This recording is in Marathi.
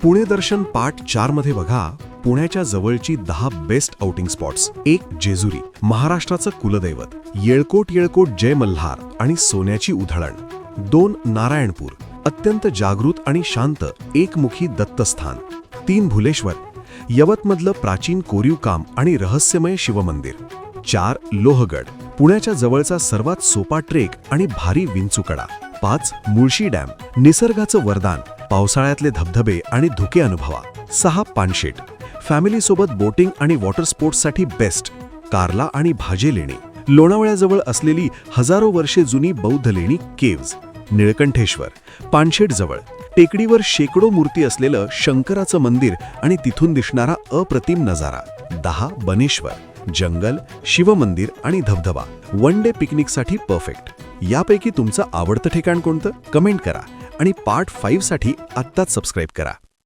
पुणे दर्शन पार्ट 4 मध्ये बघा पुण्याच्या जवळची 10 बेस्ट आउटिंग स्पॉट्स. 1 जेजुरी, महाराष्ट्राचं कुलदैवत, येळकोट येळकोट जय मल्हार आणि सोन्याची उधळण. 2 नारायणपूर, अत्यंत जागृत आणि शांत एकमुखी दत्तस्थान. 3 भुलेश्वर, यवतमधलं प्राचीन कोरीव काम आणि रहस्यमय शिवमंदिर. 4 लोहगड, पुण्याच्या जवळचा सर्वात सोपा ट्रेक आणि भारी विंचूकडा. 5 मुळशी डॅम, निसर्गाचं वरदान, पावसाळ्यातले धबधबे आणि धुके अनुभवा. 6 पानशेत, फॅमिलीसोबत बोटिंग आणि वॉटर स्पोर्ट्ससाठी बेस्ट, कार्ला आणि भाजे लेणी. लोणावळ्याजवळ असलेली हजारो वर्षे जुनी बौद्ध लेणी केव्ज. निळकंठेश्वर, पानशेतजवळ, टेकडीवर शेकडो मूर्ती असलेलं शंकराचं मंदिर आणि तिथून दिसणारा अप्रतिम नजारा. 10 बनेश्वर, जंगल, शिवमंदिर आणि धबधबा. वन डे पिकनिकसाठी परफेक्ट. यापैकी तुमचं आवडतं ठिकाण कोणतं? कमेंट करा आणि पार्ट 5 साठी आत्ताच सबस्क्राईब करा.